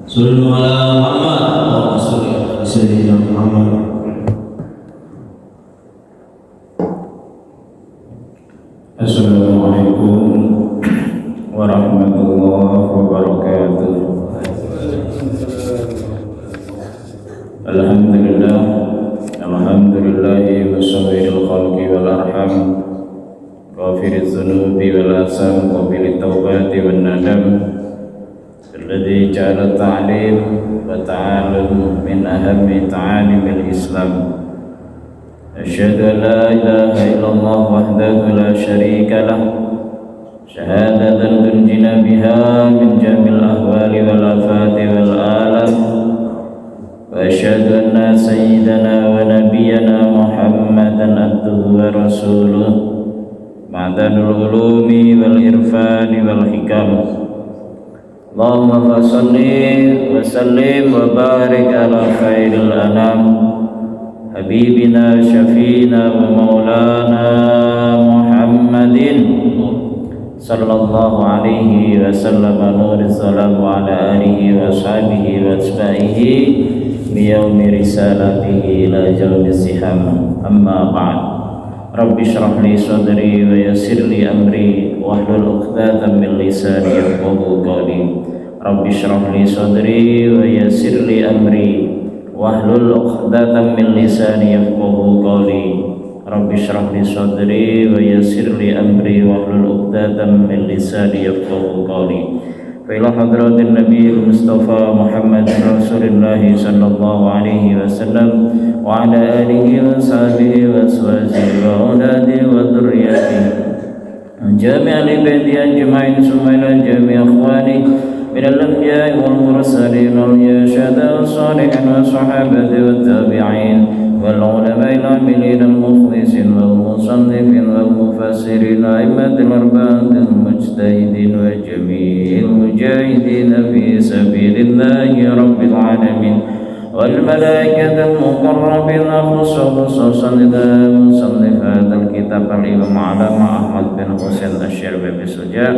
صلوا على محمد اللهم صل على سيدنا محمد. Assalamualaikum warahmatullahi wabarakatuh. Alhamdulillah, alhamdulillahi musawwiril khalqi wal arham, ghafiriz dzunubi wal asam, qabilit taubati wan nadam, alladzi ja'ala ta'lim wa ta'allum min ahammi ta'alimil Islam. أشهد أن لا إله إلا الله وحده لا شريك له شهادة تنجينا بها من جميع الأهوال والآفات والآلام، وأشهد أن سيدنا ونبينا محمدا عبده ورسوله معدن العلوم والعرفان والحكم. اللهم صل وسلم وبارك على خير الأنام حبيبنا شفينا ومولانا محمد صلى الله عليه وسلم نور السلام وعلى آله وصحبه وأتباعه بيوم رسالته إلى يوم الزحام. أما بعد، رب اشرح لي صدري ويسر لي أمري واحلل عقدة من لساني يفقهوا قولي. رب اشرح لي صدري ويسر لي أمري wahlul 'uqdatam min lisani yafqahu qawli. Rabbi shrah li sadri wa yassir li amri wahlul 'uqdatam min lisani yafqahu qawli. Fa ila hadratin nabiyil mustafa Muhammad rasulillah sallallahu alaihi wasallam wa ala alihi wa sahbihi wa azwajihi wa auladihi wa dhurriyyatihi jami'al baiti ajma'in summa ila jami' akhwani من الأنبياء والمرسلين والشهداء والصالحين والصحابة والتابعين والعلماء العاملين المخلصين والمصنفين والمفسرين أئمة الأربعة المجتهدين وجميع المجاهدين في سبيل الله رب العالمين والملائكة المقربين خصوصا مصنف هذا الكتاب الإمام علامة أحمد بن حسين الشربي بسجاء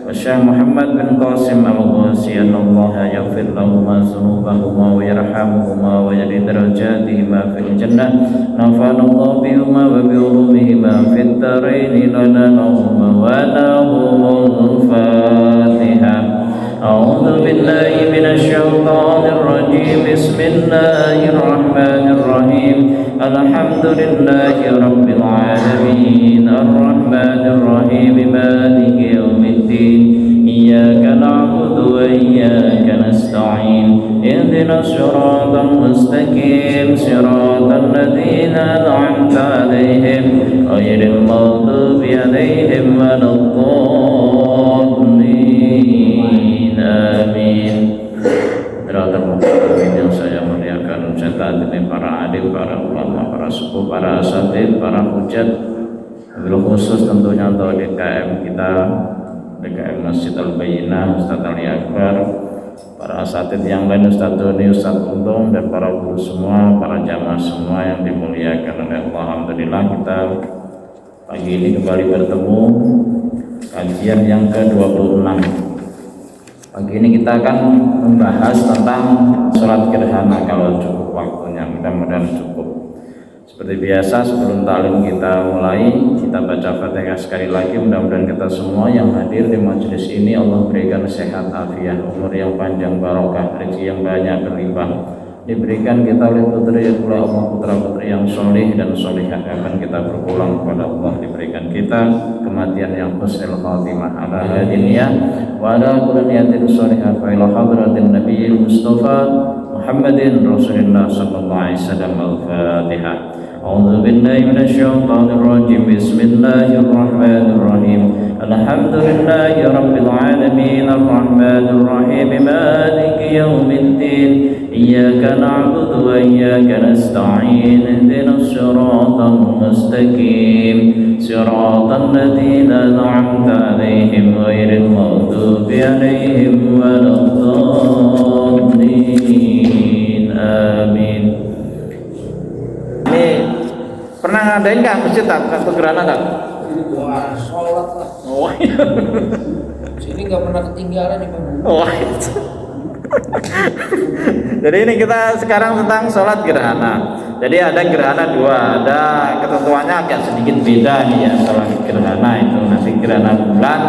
والشيخ محمد بن قاسم الغوثي أن الله يغفر لهما ذنوبهما ويرحمهما ويجعل درجاتهما في الجنة. نفعنا الله بهما وبعلومهما في الدارين لنا لهما ولهم الفاتحة. أعوذ بالله من الشيطان الرجيم. بسم الله الرحمن الرحيم. الحمد لله رب العالمين الرحمن الرحيم مالك يوم الدين إياك نعبد وإياك نستعين اهدنا الصراط المستقيم صراط الذين أنعمت عليهم غير المغضوب عليهم ولا الضالين. Amin. Yang saya muliakan, saya taati para alim, para ulama, para sepuh, para asatidz, para hujat, wabil khusus tentunya untuk DKM kita, DKM Masjid Al-Bayyinah, Ustaz Ali Akbar, para asatidz yang lain, Ustaz Doni, Ustaz Untung, dan para guru semua, para jamaah semua yang dimuliakan oleh Allah. Alhamdulillah kita pagi ini kembali bertemu kajian yang ke-26. Pagi ini kita akan membahas tentang sholat gerhana kalau cukup waktunya, mudah-mudahan cukup. Seperti biasa sebelum taklim kita mulai, kita baca Fatihah sekali lagi. Mudah-mudahan kita semua yang hadir di majelis ini Allah berikan sehat afiat, umur yang panjang, barokah, rezeki yang banyak berlimpah. Diberikan kita oleh putri Allah, putra-putri yang soleh dan solehah, akan kita berpulang kepada Allah. Diberikan kita kematian yang husnul khatimah ala hadiniyah wa ala kulli niyatin solehah fa ila hadratin nabiyil mustafa Muhammadin rasulillah sallallahu alaihi wasallam. Al-Fatihah. A'udzu billahi minasyaitonir rajim. Bismillahirrahmanirrahim. Alhamdulillahi rabbil alamin arrahmanir rahim maliki yaumiddin إياك نعبد وإياك نستعين اهدنا الصراط المستقيم صراط الذين أنعمت عليهم غير المغضوب عليهم ولا الضالين. Amin. Ini pernah ngadain nggak masjid atau gerhana nggak? Wah, sholat lah. Oh iya. Sini nggak pernah ketinggalan nih Pak. Wah itu. Jadi ini kita sekarang tentang sholat gerhana. Jadi ada gerhana dua, ada ketentuannya agak sedikit beda nih ya sholat gerhana itu. Nanti gerhana bulan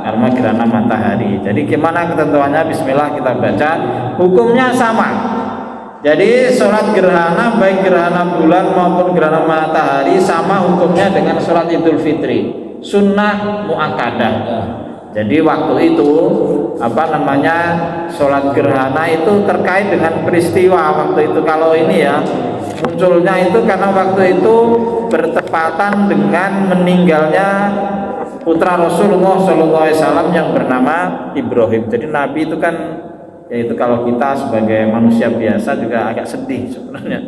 sama gerhana matahari. Jadi gimana ketentuannya? Bismillah kita baca. Hukumnya sama. Jadi sholat gerhana baik gerhana bulan maupun gerhana matahari sama hukumnya dengan sholat Idul Fitri, sunnah muakkadah. Jadi waktu itu sholat gerhana itu terkait dengan peristiwa waktu itu. Kalau ini ya munculnya itu karena waktu itu bertepatan dengan meninggalnya putra Rasulullah SAW yang bernama Ibrahim. Jadi Nabi itu kan, yaitu kalau kita sebagai manusia biasa juga agak sedih sebenarnya.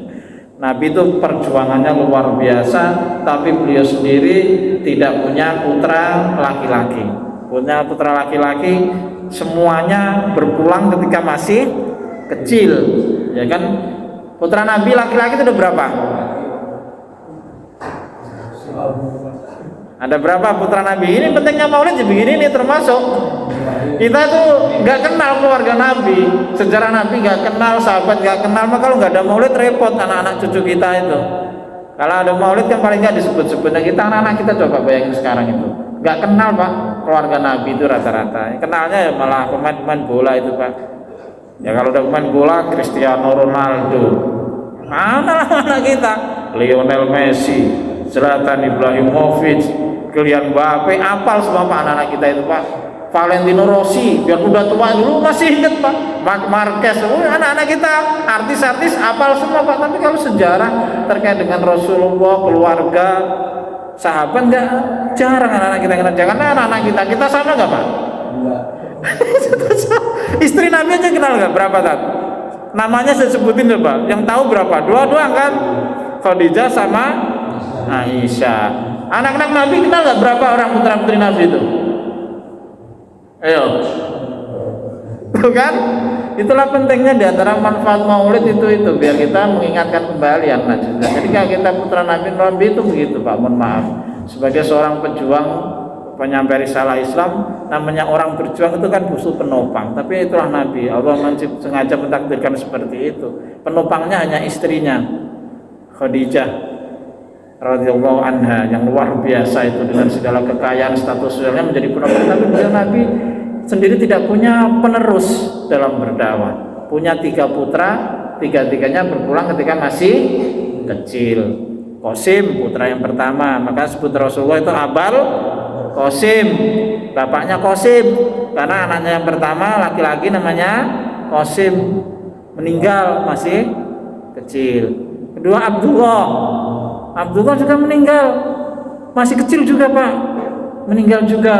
Nabi itu perjuangannya luar biasa, tapi beliau sendiri tidak punya putra laki-laki. Punya putra laki-laki semuanya berpulang ketika masih kecil, ya kan? Putra Nabi laki-laki itu ada berapa? Ada berapa putra Nabi? Ini pentingnya Maulid begini nih, termasuk kita tuh nggak kenal keluarga Nabi, sejarah Nabi nggak kenal, sahabat nggak kenal. Maka kalau nggak ada Maulid repot anak-anak cucu kita itu. Kalau ada Maulid kan paling nggak disebut-sebutnya. Kita anak-anak kita coba bayangin sekarang itu nggak kenal Pak keluarga Nabi itu rata-rata. Kenalnya ya malah pemain-pemain bola itu Pak. Ya kalau udah pemain bola Cristiano Ronaldo, mana anak kita? Lionel Messi, Zlatan Ibrahimovic, Kylian Mbappe, apal semua Pak anak-anak kita itu Pak. Valentino Rossi, biar udah tua dulu masih inget Pak. Marc Marquez, anak-anak kita artis-artis apal semua Pak. Tapi kalau sejarah terkait dengan Rasulullah, keluarga, sahabat nggak, jarang anak-anak kita kenal. Jangan anak-anak kita sama nggak Pak? Istri Nabi aja kenal nggak? Berapa Tat? Namanya saya sebutin deh Pak. Yang tahu berapa? Dua kan? Khadijah sama Aisyah. Anak-anak Nabi kenal nggak berapa orang putra putri Nabi itu? Ayo, bukan? Itulah pentingnya diantara manfaat Maulid itu biar kita mengingatkan kembali anak kita. Jadi kalau kita putra Nabi itu begitu Pak. Mohon maaf. Sebagai seorang pejuang penyampai risalah Islam, namanya orang berjuang itu kan butuh penopang. Tapi itulah Nabi. Allah sengaja mentakdirkan seperti itu. Penopangnya hanya istrinya, Khadijah radhiyallahu anha, yang luar biasa itu dengan segala kekayaan status sosialnya menjadi penopang. Tapi beliau Nabi sendiri tidak punya penerus dalam berdakwah. Punya 3 putra, tiga-tiganya berpulang ketika masih kecil. Qasim putra yang pertama, maka sebut Rasulullah itu Abul Qasim, bapaknya Qasim, karena anaknya yang pertama laki-laki namanya Qasim, meninggal masih kecil. Kedua Abdullah juga meninggal masih kecil juga Pak, meninggal juga.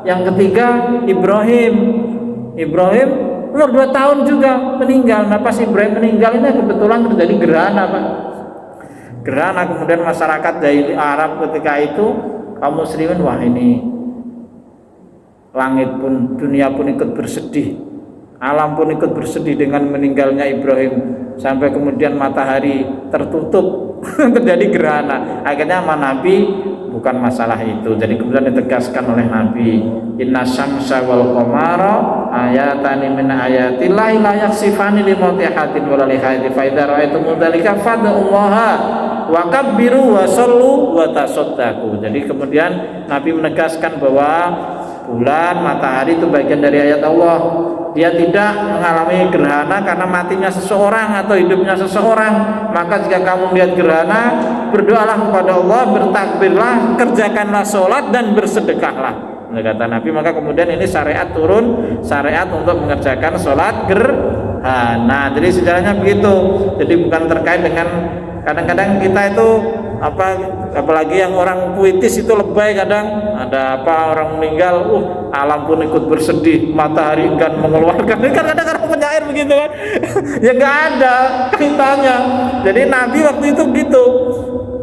Yang ketiga Ibrahim umur 2 tahun juga meninggal. Nah pas Ibrahim meninggal ini kebetulan terjadi gerhana Pak. Gerhana, kemudian masyarakat dari Arab ketika itu kaum muslimin, wah ini langit pun, dunia pun ikut bersedih, alam pun ikut bersedih dengan meninggalnya Ibrahim. Sampai kemudian matahari tertutup terjadi gerhana. Akhirnya sama Nabi bukan masalah itu. Jadi kemudian ditegaskan oleh Nabi, inna syamsa wal qamara ayatani min ayatillahi la yaksifani li mauti hadin wala li haidi fa idza ra'aitum dzalika fad'ullaha wa kabbiru wa sallu wa tasaddaqu. Jadi kemudian Nabi menegaskan bahwa bulan, matahari itu bagian dari ayat Allah. Dia tidak mengalami gerhana karena matinya seseorang atau hidupnya seseorang. Maka jika kamu melihat gerhana, berdoalah kepada Allah, bertakbirlah, kerjakanlah sholat dan bersedekahlah. Kata Nabi. Maka kemudian ini syariat turun, syariat untuk mengerjakan sholat gerhana. Jadi sejarahnya begitu. Jadi bukan terkait dengan, kadang-kadang kita itu apalagi yang orang puitis itu lebay, kadang ada orang meninggal, alam pun ikut bersedih, matahari kan mengeluarkan. Ini kan kadang orang penyair begitu kan. Ya nggak ada ceritanya. Jadi Nabi waktu itu begitu.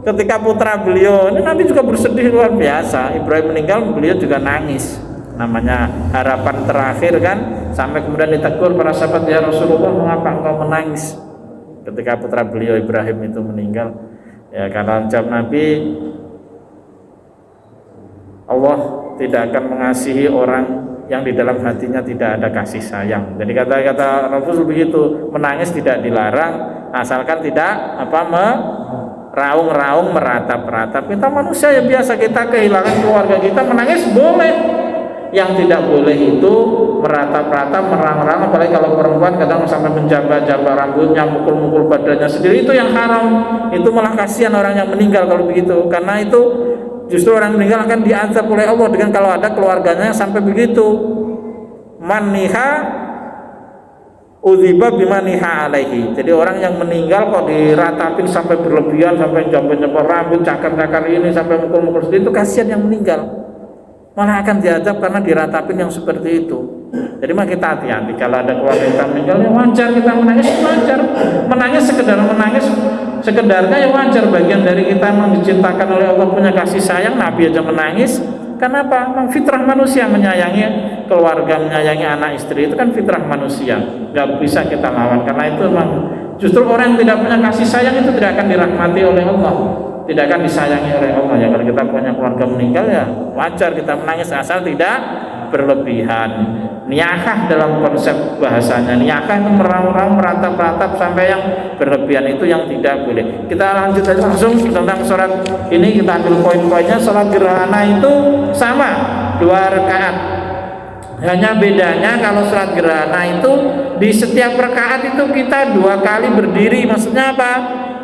Ketika putra beliau, ini Nabi juga bersedih luar biasa. Ibrahim meninggal, beliau juga nangis. Namanya harapan terakhir kan. Sampai kemudian ditegur para sahabat, ya Rasulullah, mengapa engkau menangis ketika putra beliau Ibrahim itu meninggal? Ya karena jawab Nabi, Allah tidak akan mengasihi orang yang di dalam hatinya tidak ada kasih sayang. Jadi kata Rasul begitu, menangis tidak dilarang asalkan tidak meraung-raung, meratap-ratap. Kita manusia yang biasa, kita kehilangan keluarga kita, menangis boleh. Yang tidak boleh itu meratap-ratap, merang-rang, apalagi kalau perempuan kadang sampai menjambak-jambak rambutnya, mukul-mukul badannya sendiri, itu yang haram. Itu malah kasihan orang yang meninggal kalau begitu, karena itu justru orang meninggal akan diazab oleh Allah dengan kalau ada keluarganya sampai begitu. Maniha udziba bimaniha alaihi. Jadi orang yang meninggal kok diratapin sampai berlebihan, sampai jambak-jambak rambut, cakar-cakar ini, sampai mukul-mukul sendiri, itu kasihan yang meninggal. Malah akan diazab karena diratapin yang seperti itu. Jadi mah kita hati-hati, kalau ada keluarga kita meninggal ya wajar kita menangis, wajar. Menangis sekedarnya ya wajar, bagian dari kita memang dicintakan oleh Allah, punya kasih sayang. Nabi aja menangis. Kenapa? Memang fitrah manusia menyayangi keluarga, menyayangi anak istri, itu kan fitrah manusia, nggak bisa kita lawan. Karena itu memang justru orang yang tidak punya kasih sayang itu tidak akan dirahmati oleh Allah, tidak akan disayangi oleh Allah. Ya kalau kita punya keluarga meninggal ya wajar kita menangis asal tidak berlebihan. Niyahah dalam konsep bahasanya, niyahah itu meraung-raung, meratap-ratap sampai yang berlebihan, itu yang tidak boleh. Kita lanjut aja langsung tentang sholat ini, kita ambil poin-poinnya. Sholat gerhana itu sama 2 rakaat, hanya bedanya kalau sholat gerhana itu di setiap rakaat itu kita 2 kali berdiri. Maksudnya apa?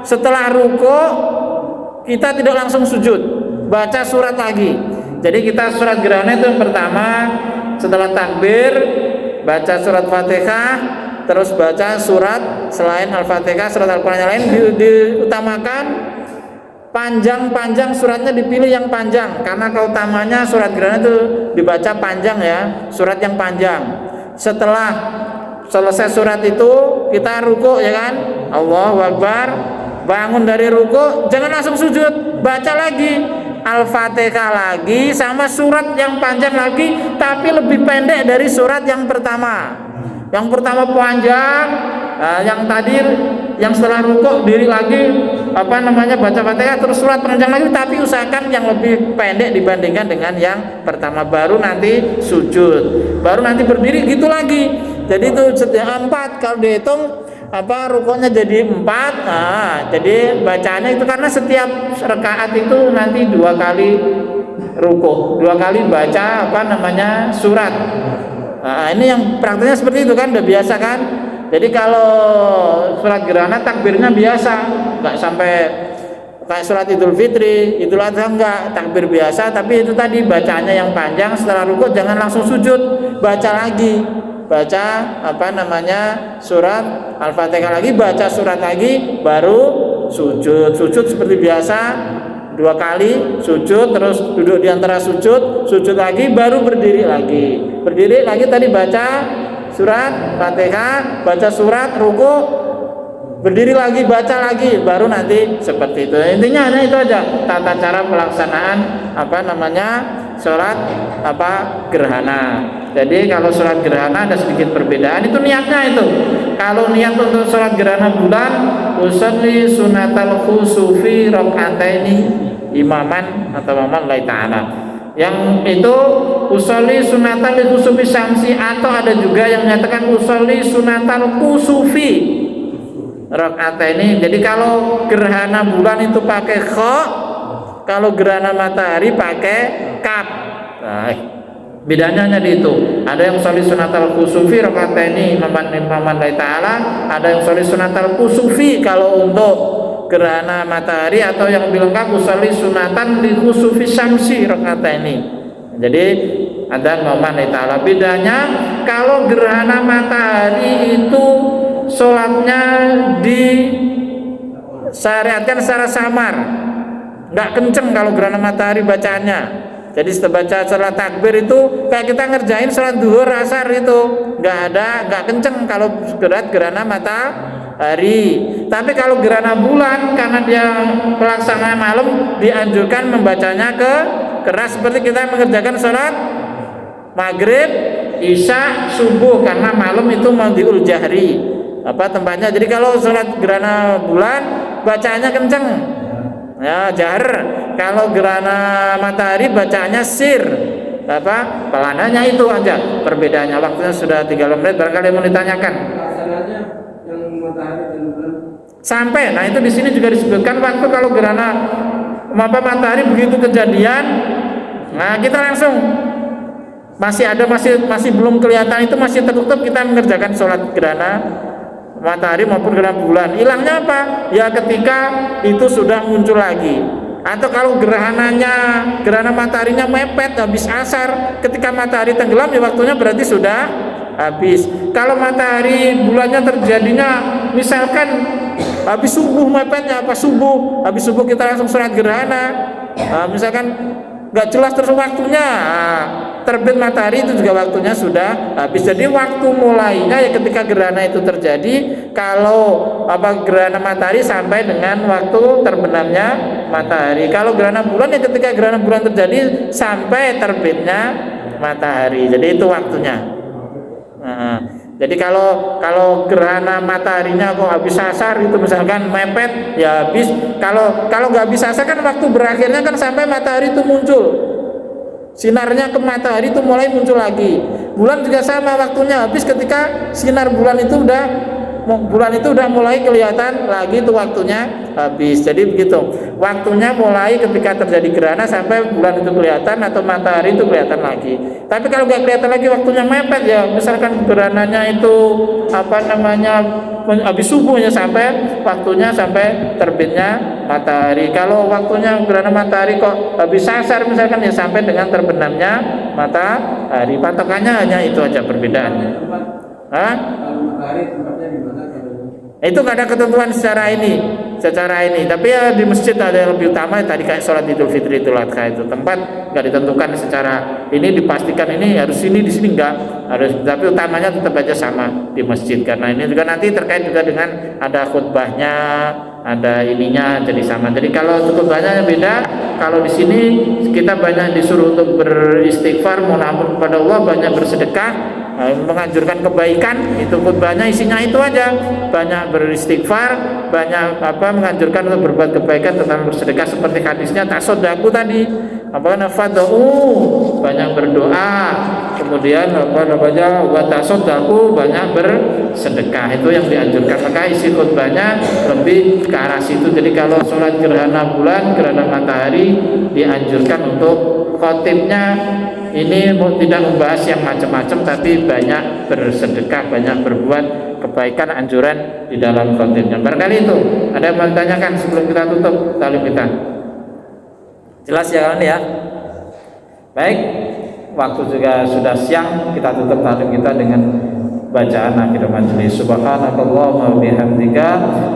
Setelah ruku kita tidak langsung sujud, baca surat lagi. Jadi kita sholat gerhana itu yang pertama, setelah takbir baca surat Fatihah, terus baca surat selain Al-Fatihah, surat Al-Quran yang lain diutamakan. Panjang-panjang suratnya dipilih yang panjang, karena keutamanya surat gerhana itu dibaca panjang ya, surat yang panjang. Setelah selesai surat itu kita ruku ya kan, Allahu Akbar, bangun dari ruku, jangan langsung sujud, baca lagi Al-Fatihah lagi sama surat yang panjang lagi, tapi lebih pendek dari surat yang pertama. Yang pertama panjang, yang tadi yang setelah rukuk diri lagi baca Fatihah terus surat panjang lagi, tapi usahakan yang lebih pendek dibandingkan dengan yang pertama, baru nanti sujud, baru nanti berdiri gitu lagi. Jadi itu setiap 4 kalau dihitung rukuknya jadi 4. Jadi bacanya itu karena setiap rakaat itu nanti 2 kali rukuk, 2 kali baca surat. Ini yang prakteknya seperti itu kan, udah biasa kan. Jadi kalau surat gerhana takbirnya biasa, nggak sampai kayak surat Idul Fitri, Idul Adha enggak, takbir biasa, tapi itu tadi bacanya yang panjang. Setelah rukuk jangan langsung sujud, baca lagi, baca surat Al-Fatihah lagi, baca surat lagi, baru sujud seperti biasa 2 kali sujud, terus duduk di antara sujud lagi, baru berdiri lagi tadi baca surat Fatihah, baca surat, ruku, berdiri lagi, baca lagi, baru nanti seperti itu. Intinya hanya itu aja tata cara pelaksanaan sholat gerhana. Jadi kalau sholat gerhana ada sedikit perbedaan, itu niatnya itu. Kalau niat untuk sholat gerhana bulan, usolli sunatal khusufi raka'ataini imaman atau imaman lillahi ta'ala. Yang itu usolli sunatal khusufi syamsi, atau ada juga yang menyatakan usolli sunatal khusufi raka'ataini. Jadi kalau gerhana bulan itu pakai kha, kalau gerhana matahari pakai kaf. Nah, bedanya hanya di itu. Ada yang sholli sunatal kusufi raka'ataini imaman lillahi ta'ala, ada yang sholli sunatal kusufi kalau untuk gerhana matahari, atau yang lebih lengkap sholli sunatan li kusufi syamsi raka'ataini. Jadi ada imaman lillahi ta'ala. Bedanya kalau gerhana matahari itu sholatnya disyariatkan secara samar, nggak kenceng kalau gerhana matahari bacaannya. Jadi setelah baca salat takbir itu kayak kita ngerjain sholat duhur asar itu, nggak kenceng kalau gerhana matahari. Tapi kalau gerhana bulan, karena dia pelaksanaan malam, dianjurkan membacanya keras seperti kita mengerjakan sholat maghrib, isya, subuh, karena malam itu madhiul jahri tempatnya. Jadi kalau sholat gerhana bulan bacaannya kenceng ya, jahar. Kalau gerhana matahari bacaannya sir pelananya itu aja perbedaannya. Waktunya sudah 30 menit, barangkali mau ditanyakan. Pelaksananya yang matahari dan bulan Sampai, nah itu di sini juga disebutkan waktu kalau gerhana matahari begitu kejadian, nah kita langsung masih belum kelihatan, itu masih tertutup, kita mengerjakan sholat gerhana matahari maupun gerhana bulan. Hilangnya apa? Ya ketika itu sudah muncul lagi. Atau kalau gerhana mataharinya mepet habis asar, ketika matahari tenggelam ya waktunya berarti sudah habis. Kalau matahari bulannya terjadinya misalkan habis subuh mepetnya, habis subuh kita langsung sholat gerhana, misalkan nggak jelas terus waktunya, terbit matahari itu juga waktunya sudah habis. Jadi waktu mulainya ya ketika gerhana itu terjadi, kalau gerhana matahari sampai dengan waktu terbenamnya matahari. Kalau gerhana bulan ya ketika gerhana bulan terjadi sampai terbitnya matahari. Jadi itu waktunya. Jadi kalau gerhana mataharinya kok habis asar itu misalkan mepet ya habis. Kalau nggak habis asar kan waktu berakhirnya kan sampai matahari itu muncul, sinarnya ke matahari itu mulai muncul lagi. Bulan juga sama, waktunya habis ketika sinar bulan itu udah mulai kelihatan lagi, itu waktunya habis. Jadi begitu, waktunya mulai ketika terjadi gerhana sampai bulan itu kelihatan atau matahari itu kelihatan lagi. Tapi kalau nggak kelihatan lagi waktunya mepet ya, misalkan gerhananya itu habis subuhnya sampai waktunya sampai terbitnya matahari. Kalau waktunya gerhana matahari kok habis asar misalkan ya sampai dengan terbenamnya matahari. Patokannya hanya itu aja perbedaannya. kalau matahari tempatnya di mana? Itu nggak ada ketentuan secara ini, tapi ya di masjid ada yang lebih utama tadi kayak sholat Idul Fitri, Idul Adha, itu tempat nggak ditentukan secara ini dipastikan ini harus ini di sini nggak harus, tapi utamanya tetap aja sama di masjid, karena ini juga nanti terkait juga dengan ada khutbahnya, ada ininya, jadi sama. Jadi kalau khutbahnya beda, kalau di sini kita banyak disuruh untuk beristighfar, mohon ampun kepada Allah, banyak bersedekah, menganjurkan kebaikan, itu khutbahnya isinya itu aja, banyak beristighfar, banyak menganjurkan untuk berbuat kebaikan, tentang bersedekah seperti hadisnya tasodaku tadi, fadau, banyak berdoa, kemudian wa tasodaku, banyak bersedekah, itu yang dianjurkan. Maka isi khutbahnya lebih ke arah situ. Jadi kalau sholat gerhana bulan, gerhana matahari, dianjurkan untuk khotibnya ini tidak membahas yang macam-macam, tapi banyak bersedekah, banyak berbuat kebaikan, anjuran di dalam khotibnya. Barangkali itu ada yang mau ditanyakan sebelum kita tutup talim kita. Jelas ya kawan ya? Baik, waktu juga sudah siang, kita tutup talim kita dengan bacaan akhir majelis. Subhanakallahumma wa bihamdika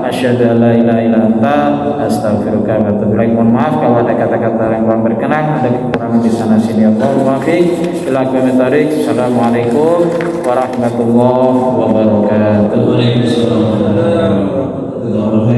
asyhadu an la ilaha illa anta astaghfiruka wa atubu ilaik. Mohon maaf kalau ada kata-kata yang kurang berkenan, ada kekurangan di sana sini. Allahumma fiik. Assalamualaikum warahmatullahi wabarakatuh. Waalaikumsalam warahmatullahi wabarakatuh.